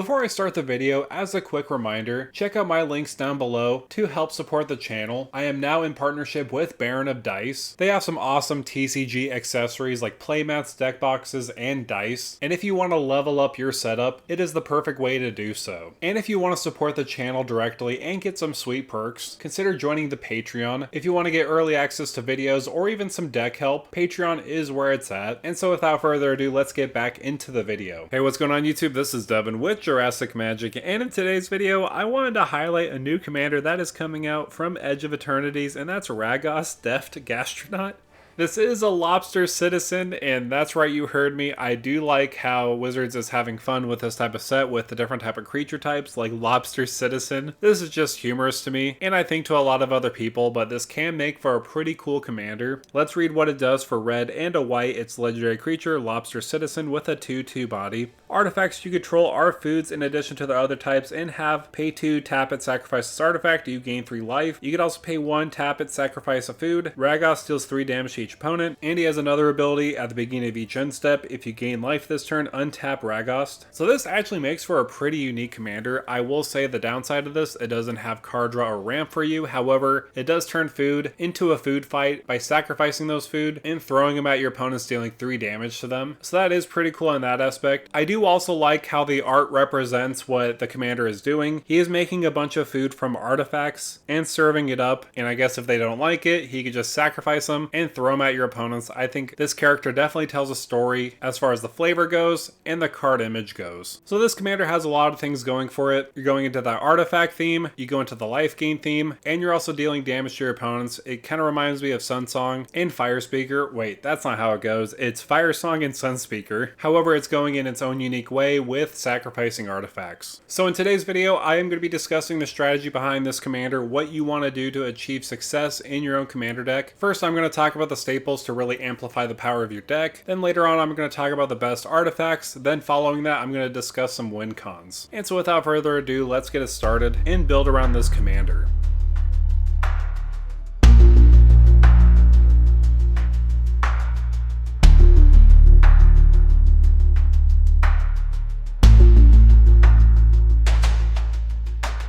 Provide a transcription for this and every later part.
Before I start the video, as a quick reminder, check out my links down below to help support the channel. I am now in partnership with Baron of Dice. They have some awesome TCG accessories like playmats, deck boxes, and dice. And if you want to level up your setup, it is the perfect way to do so. And if you want to support the channel directly and get some sweet perks, consider joining the Patreon. If you want to get early access to videos or even some deck help, Patreon is where it's at. And so without further ado, let's get back into the video. Hey, what's going on YouTube? This is Devin with Jurassic Magic, and in today's video, I wanted to highlight a new commander that is coming out from Edge of Eternities, and that's Ragost, Deft Gastronaut. This is a Lobster Citizen, and that's right, you heard me. I do like how Wizards is having fun with this type of set with the different type of creature types like Lobster Citizen. This is just humorous to me, and I think to a lot of other people, but this can make for a pretty cool commander. Let's read what it does for red and a white. It's legendary creature, Lobster Citizen with a 2/2 body. Artifacts you control are foods in addition to the other types and have pay 2, tap it, sacrifice this artifact. You gain 3 life. You could also pay 1, tap it, sacrifice a food. Ragost deals 3 damage to each opponent, and he has another ability at the beginning of each end step. If you gain life this turn, untap Ragost. So this actually makes for a pretty unique commander. I will say the downside of this, it doesn't have card draw or ramp for you. However, it does turn food into a food fight by sacrificing those food and throwing them at your opponents, dealing 3 damage to them. So that is pretty cool in that aspect. I do also like how the art represents what the commander is doing. He is making a bunch of food from artifacts and serving it up, and I guess if they don't like it, he could just sacrifice them and throw them at your opponents. I think this character definitely tells a story as far as the flavor goes and the card image goes. So this commander has a lot of things going for it. You're going into that artifact theme, you go into the life gain theme, and you're also dealing damage to your opponents. It kind of reminds me of Sunsong and Fire Speaker. Wait, that's not how it goes. It's Fire Song and Sunspeaker. However, it's going in its own unique way with sacrificing artifacts. So in today's video, I am going to be discussing the strategy behind this commander, what you want to do to achieve success in your own commander deck. First, I'm going to talk about the staples to really amplify the power of your deck. Then later on, I'm going to talk about the best artifacts. Then following that, I'm going to discuss some win cons. And so without further ado, let's get it started and build around this commander.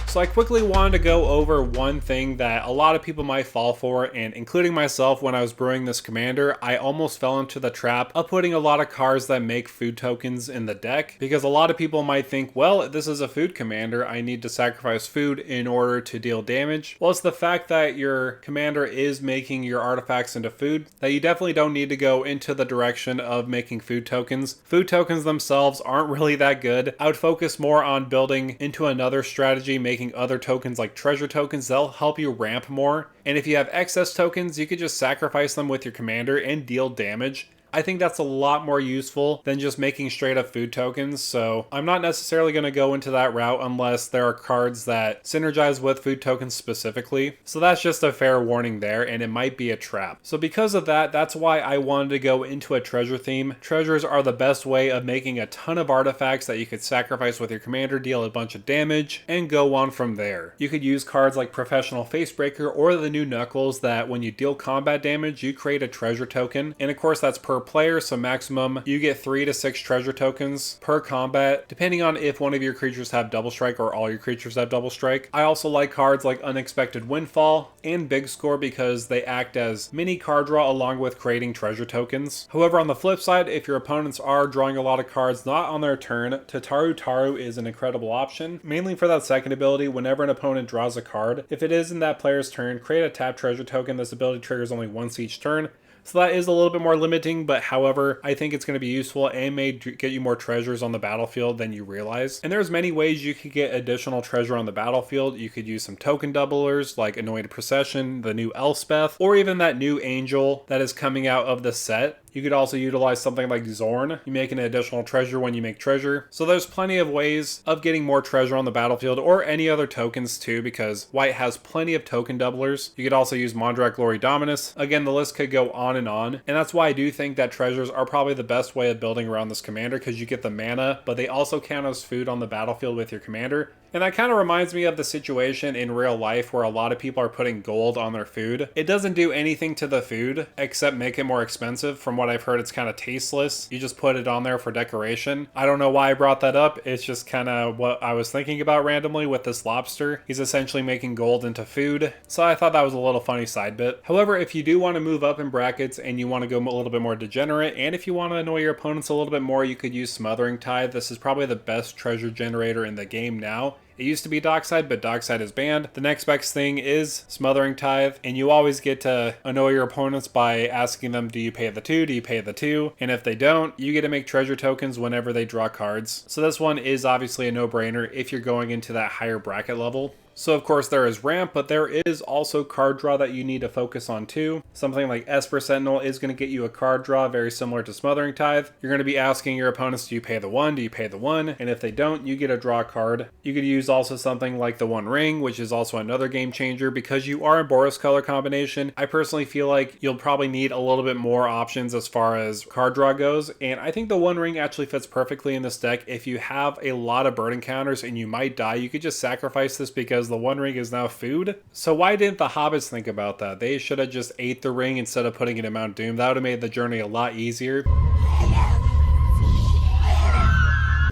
So I quickly wanted to go over one thing that a lot of people might fall for, and including myself when I was brewing this commander, I almost fell into the trap of putting a lot of cards that make food tokens in the deck, because a lot of people might think, well, this is a food commander, I need to sacrifice food in order to deal damage. Well, it's the fact that your commander is making your artifacts into food that you definitely don't need to go into the direction of making food tokens. Food tokens themselves aren't really that good. I would focus more on building into another strategy, making other tokens like treasure tokens. They'll help you ramp more, and if you have excess tokens, you could just sacrifice them with your commander and deal damage. I think that's a lot more useful than just making straight up food tokens, so I'm not necessarily going to go into that route unless there are cards that synergize with food tokens specifically. So that's just a fair warning there, and it might be a trap. So because of that, that's why I wanted to go into a treasure theme. Treasures are the best way of making a ton of artifacts that you could sacrifice with your commander, deal a bunch of damage, and go on from there. You could use cards like Professional Facebreaker or the new Knuckles that when you deal combat damage, you create a treasure token, and of course that's per player, so maximum you get 3 to 6 treasure tokens per combat, depending on if one of your creatures have double strike or all your creatures have double strike. I also like cards like Unexpected Windfall and Big Score because they act as mini card draw along with creating treasure tokens. However, on the flip side, if your opponents are drawing a lot of cards not on their turn, Tataru Taru is an incredible option, mainly for that second ability. Whenever an opponent draws a card, if it is in that player's turn, create a tap treasure token. This ability triggers only once each turn. So that is a little bit more limiting, but however, I think it's going to be useful and may get you more treasures on the battlefield than you realize. And there's many ways you could get additional treasure on the battlefield. You could use some token doublers like Anointed Procession, the new Elspeth, or even that new angel that is coming out of the set. You could also utilize something like Zorn. You make an additional treasure when you make treasure. So there's plenty of ways of getting more treasure on the battlefield, or any other tokens too, because white has plenty of token doublers. You could also use Mondrak Glory Dominus. Again, the list could go on, and that's why I do think that treasures are probably the best way of building around this commander, because you get the mana, but they also count as food on the battlefield with your commander. And that kind of reminds me of the situation in real life where a lot of people are putting gold on their food. It doesn't do anything to the food except make it more expensive. From what I've heard, it's kind of tasteless. You just put it on there for decoration. I don't know why I brought that up. It's just kind of what I was thinking about randomly with this lobster. He's essentially making gold into food. So I thought that was a little funny side bit. However, if you do want to move up in brackets and you want to go a little bit more degenerate, and if you want to annoy your opponents a little bit more, you could use Smothering Tithe. This is probably the best treasure generator in the game now. It used to be Dockside, but Dockside is banned. The next best thing is Smothering Tithe, and you always get to annoy your opponents by asking them, do you pay the 2? Do you pay the 2? And if they don't, you get to make treasure tokens whenever they draw cards. So this one is obviously a no-brainer if you're going into that higher bracket level. So of course there is ramp, but there is also card draw that you need to focus on too. Something like Esper Sentinel is going to get you a card draw very similar to Smothering Tithe. You're going to be asking your opponents, do you pay the 1? Do you pay the 1? And if they don't, you get a draw card. You could use also something like the One Ring, which is also another game changer because you are in Boros color combination. I personally feel like you'll probably need a little bit more options as far as card draw goes. And I think the One Ring actually fits perfectly in this deck. If you have a lot of bird encounters and you might die, you could just sacrifice this because the One Ring is now food. So why didn't the hobbits think about that? They should have just ate the ring instead of putting it in Mount Doom. That would have made the journey a lot easier.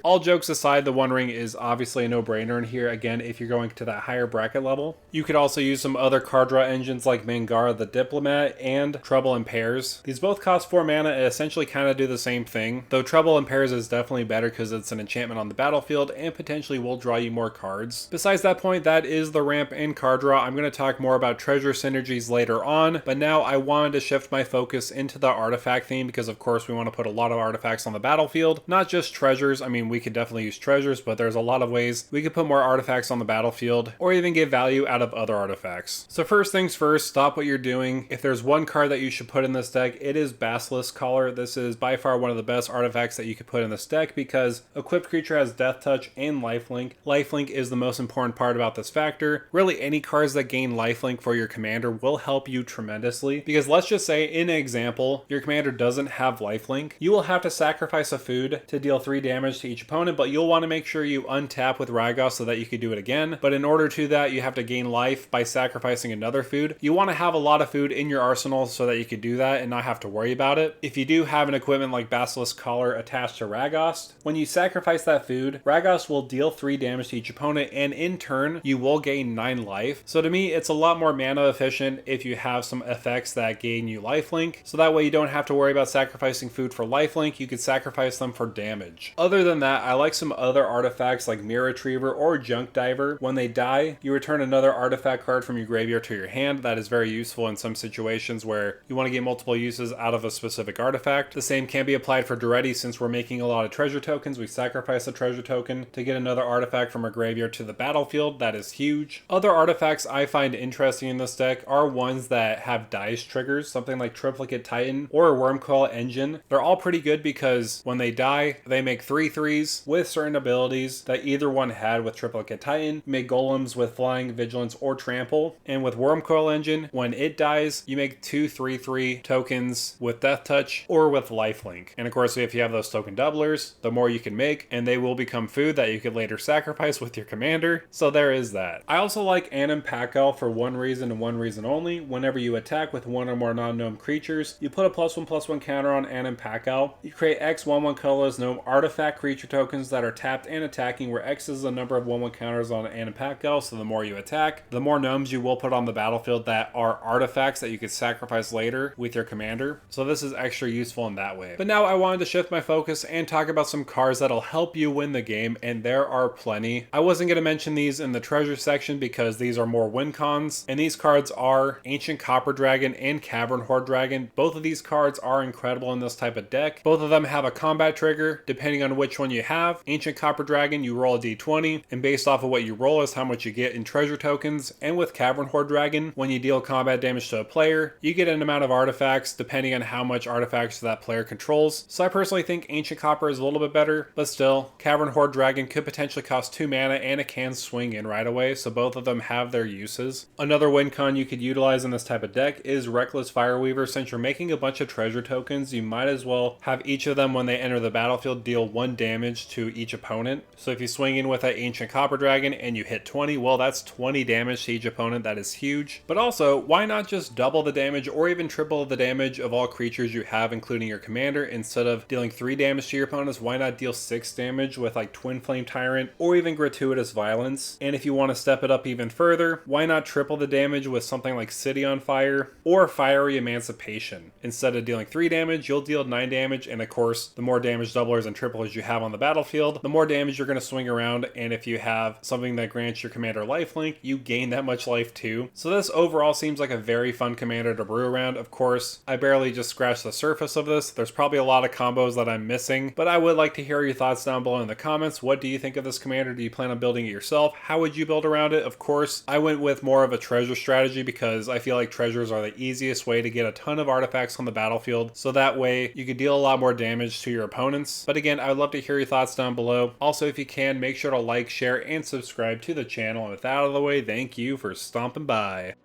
All jokes aside, the One Ring is obviously a no-brainer in here, again, if you're going to that higher bracket level. You could also use some other card draw engines like Mangara the Diplomat and Trouble in Pairs. These both cost 4 mana and essentially kind of do the same thing, though Trouble in Pairs is definitely better because it's an enchantment on the battlefield and potentially will draw you more cards. Besides that point, that is the ramp and card draw. I'm going to talk more about treasure synergies later on, but now I wanted to shift my focus into the artifact theme because of course we want to put a lot of artifacts on the battlefield, not just treasures. I mean, we could definitely use treasures, but there's a lot of ways we could put more artifacts on the battlefield or even get value out of other artifacts. So first things first, stop what you're doing. If there's one card that you should put in this deck, it is Basilisk Collar. This is by far one of the best artifacts that you could put in this deck because equipped creature has Death Touch and Lifelink. Lifelink is the most important part about this factor. Really, any cards that gain Lifelink for your commander will help you tremendously because let's just say in an example, your commander doesn't have Lifelink. You will have to sacrifice a food to deal 3 damage to each opponent, but you'll want to make sure you untap with Ragost so that you can do it again. But in order to that, you have to gain life by sacrificing another food. You want to have a lot of food in your arsenal so that you can do that and not have to worry about it. If you do have an equipment like Basilisk Collar attached to Ragost, when you sacrifice that food, Ragost will deal 3 damage to each opponent and in turn, you will gain 9 life. So to me, it's a lot more mana efficient if you have some effects that gain you lifelink. So that way you don't have to worry about sacrificing food for lifelink. You could sacrifice them for damage. Other than that, I like some other artifacts like Mirror Retriever or Junk Diver. When they die, you return another artifact card from your graveyard to your hand. That is very useful in some situations where you want to get multiple uses out of a specific artifact. The same can be applied for Duretti since we're making a lot of treasure tokens. We sacrifice a treasure token to get another artifact from our graveyard to the battlefield. That is huge. Other artifacts I find interesting in this deck are ones that have dice triggers, something like Triplicate Titan or a Wormcoil Engine. They're all pretty good because when they die, they make 3/3s with certain abilities that either one had with Triplicate Titan. You make golems with Flying, Vigilance, or Trample. And with Wormcoil Engine, when it dies, you make 2 3/3 tokens with Death Touch or with Lifelink. And of course, if you have those token doublers, the more you can make, and they will become food that you could later sacrifice with your commander. So there is that. I also like Anim Pacal for one reason and one reason only. Whenever you attack with one or more non-gnome creatures, you put a +1/+1 counter on Anim Pacal. You create X 1/1 colorless gnome artifact creature tokens that are tapped and attacking, where X is the number of 1/1 counters on Anim Pacal, so the more you attack, the more gnomes you will put on the battlefield that are artifacts that you could sacrifice later with your commander. So this is extra useful in that way. But now I wanted to shift my focus and talk about some cards that'll help you win the game, and there are plenty. I wasn't going to mention these in the treasure section because these are more win cons, and these cards are Ancient Copper Dragon and Cavern Horde Dragon. Both of these cards are incredible in this type of deck. Both of them have a combat trigger depending on which one you have. Ancient Copper Dragon, you roll a d20, and based off of what you roll is how much you get in treasure tokens. And with Cavern Horde Dragon, when you deal combat damage to a player, you get an amount of artifacts depending on how much artifacts that player controls. So I personally think Ancient Copper is a little bit better, but still, Cavern Horde Dragon could potentially cost 2 mana and it can swing in right away, so both of them have their uses. Another win con you could utilize in this type of deck is Reckless Fireweaver. Since you're making a bunch of treasure tokens, you might as well have each of them when they enter the battlefield deal 1 damage damage to each opponent. So if you swing in with that Ancient Copper Dragon and you hit 20, well, that's 20 damage to each opponent. That is huge. But also, why not just double the damage or even triple the damage of all creatures you have, including your commander? Instead of dealing 3 damage to your opponents, why not deal 6 damage with like Twin Flame Tyrant or even Gratuitous Violence? And if you want to step it up even further, why not triple the damage with something like City on Fire or Fiery Emancipation? Instead of dealing 3 damage, you'll deal 9 damage, and of course, the more damage doublers and triplers you have on the battlefield, the more damage you're going to swing around, and if you have something that grants your commander lifelink, you gain that much life too. So this overall seems like a very fun commander to brew around. Of course, I barely just scratched the surface of this. There's probably a lot of combos that I'm missing, but I would like to hear your thoughts down below in the comments. What do you think of this commander? Do you plan on building it yourself? How would you build around it? Of course, I went with more of a treasure strategy because I feel like treasures are the easiest way to get a ton of artifacts on the battlefield, so that way you could deal a lot more damage to your opponents. But again, I would love to hear your thoughts down below. Also, if you can, make sure to like, share, and subscribe to the channel. And with that out of the way, thank you for stomping by.